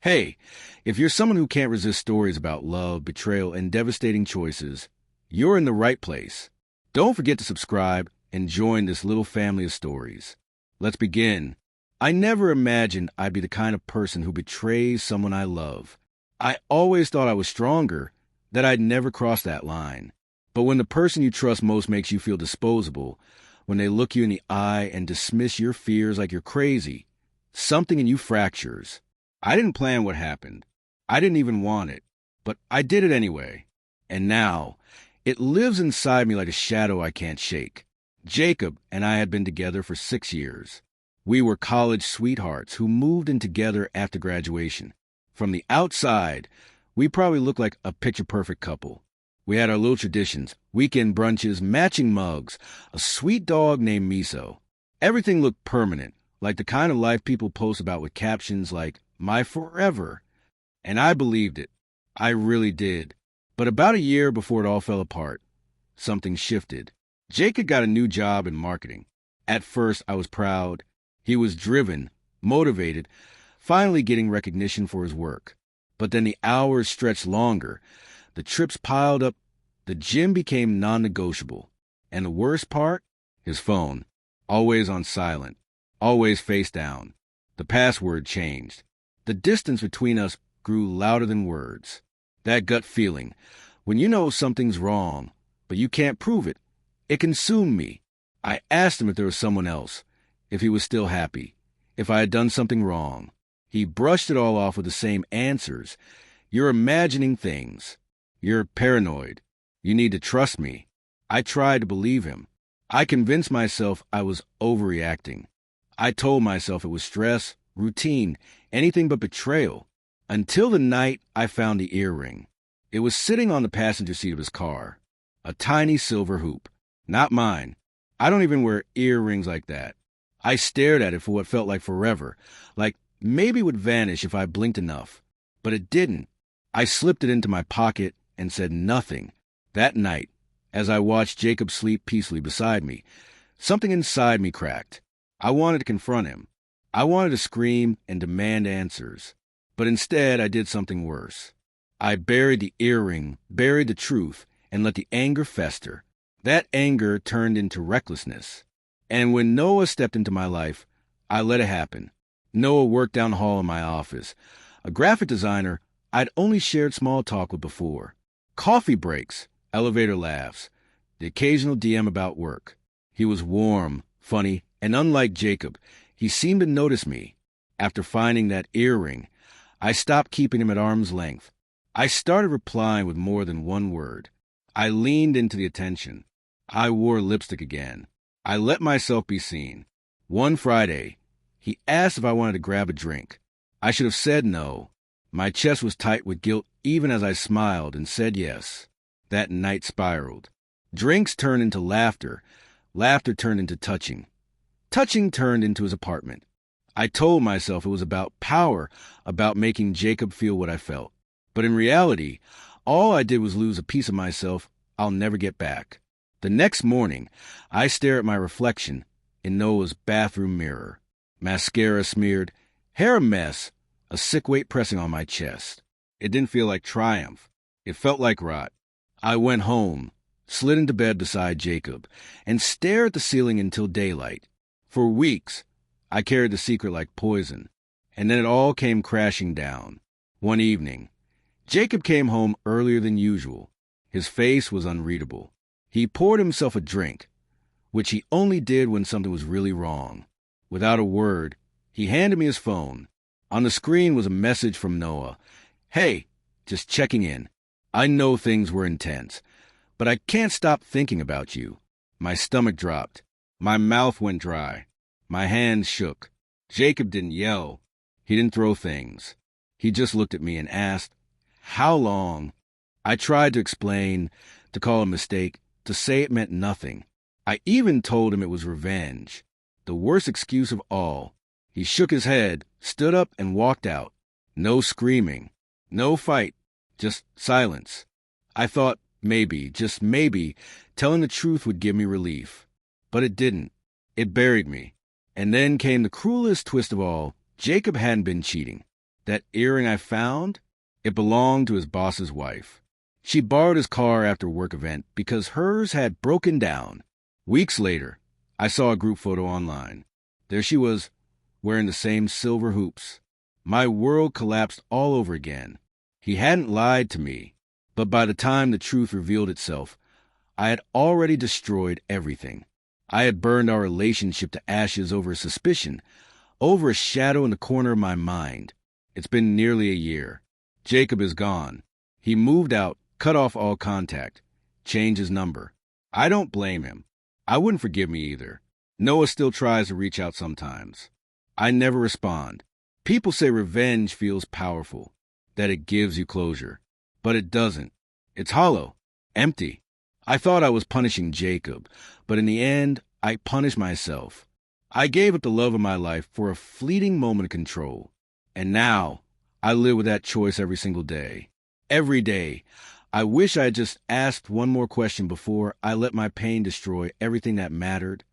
Hey, if you're someone who can't resist stories about love, betrayal, and devastating choices, you're in the right place. Don't forget to subscribe and join this little family of stories. Let's begin. I never imagined I'd be the kind of person who betrays someone I love. I always thought I was stronger, that I'd never cross that line. But when the person you trust most makes you feel disposable, when they look you in the eye and dismiss your fears like you're crazy, something in you fractures. I didn't plan what happened. I didn't even want it. But I did it anyway. And now, it lives inside me like a shadow I can't shake. Jacob and I had been together for 6 years. We were college sweethearts who moved in together after graduation. From the outside, we probably looked like a picture-perfect couple. We had our little traditions, weekend brunches, matching mugs, a sweet dog named Miso. Everything looked permanent, like the kind of life people post about with captions like, "My forever." And I believed it. I really did. But about a year before it all fell apart, something shifted. Jacob got a new job in marketing. At first, I was proud. He was driven, motivated, finally getting recognition for his work. But then the hours stretched longer. The trips piled up. The gym became non-negotiable. And the worst part? His phone. Always on silent. Always face down. The password changed. The distance between us grew louder than words. That gut feeling, when you know something's wrong, but you can't prove it, it consumed me. I asked him if there was someone else, if he was still happy, if I had done something wrong. He brushed it all off with the same answers. "You're imagining things. You're paranoid. You need to trust me." I tried to believe him. I convinced myself I was overreacting. I told myself it was stress, routine, anything but betrayal. Until the night I found the earring. It was sitting on the passenger seat of his car. A tiny silver hoop. Not mine. I don't even wear earrings like that. I stared at it for what felt like forever, like maybe it would vanish if I blinked enough. But it didn't. I slipped it into my pocket and said nothing. That night, as I watched Jacob sleep peacefully beside me, something inside me cracked. I wanted to confront him. I wanted to scream and demand answers. But instead, I did something worse. I buried the earring, buried the truth, and let the anger fester. That anger turned into recklessness. And when Noah stepped into my life, I let it happen. Noah worked down the hall in my office. A graphic designer I'd only shared small talk with before. Coffee breaks, elevator laughs, the occasional DM about work. He was warm, funny, and unlike Jacob, he seemed to notice me. After finding that earring, I stopped keeping him at arm's length. I started replying with more than one word. I leaned into the attention. I wore lipstick again. I let myself be seen. One Friday, he asked if I wanted to grab a drink. I should have said no. My chest was tight with guilt even as I smiled and said yes. That night spiraled. Drinks turned into laughter. Laughter turned into touching. Touching turned into his apartment. I told myself it was about power, about making Jacob feel what I felt. But in reality, all I did was lose a piece of myself I'll never get back. The next morning, I stare at my reflection in Noah's bathroom mirror. Mascara smeared, hair a mess, a sick weight pressing on my chest. It didn't feel like triumph. It felt like rot. I went home, slid into bed beside Jacob, and stared at the ceiling until daylight. For weeks, I carried the secret like poison, and then it all came crashing down. One evening, Jacob came home earlier than usual. His face was unreadable. He poured himself a drink, which he only did when something was really wrong. Without a word, he handed me his phone. On the screen was a message from Noah. "Hey, just checking in. I know things were intense, but I can't stop thinking about you." My stomach dropped. My mouth went dry. My hands shook. Jacob didn't yell. He didn't throw things. He just looked at me and asked, "How long?" I tried to explain, to call a mistake, to say it meant nothing. I even told him it was revenge. The worst excuse of all. He shook his head, stood up, and walked out. No screaming. No fight. Just silence. I thought maybe, just maybe, telling the truth would give me relief. But it didn't. It buried me. And then came the cruelest twist of all. Jacob hadn't been cheating. That earring I found, it belonged to his boss's wife. She borrowed his car after a work event because hers had broken down. Weeks later, I saw a group photo online. There she was, wearing the same silver hoops. My world collapsed all over again. He hadn't lied to me, but by the time the truth revealed itself, I had already destroyed everything. I had burned our relationship to ashes over a suspicion, over a shadow in the corner of my mind. It's been nearly a year. Jacob is gone. He moved out, cut off all contact, changed his number. I don't blame him. I wouldn't forgive me either. Noah still tries to reach out sometimes. I never respond. People say revenge feels powerful, that it gives you closure. But it doesn't. It's hollow, empty. I thought I was punishing Jacob, but in the end, I punished myself. I gave up the love of my life for a fleeting moment of control. And now, I live with that choice every single day. Every day. I wish I had just asked one more question before I let my pain destroy everything that mattered.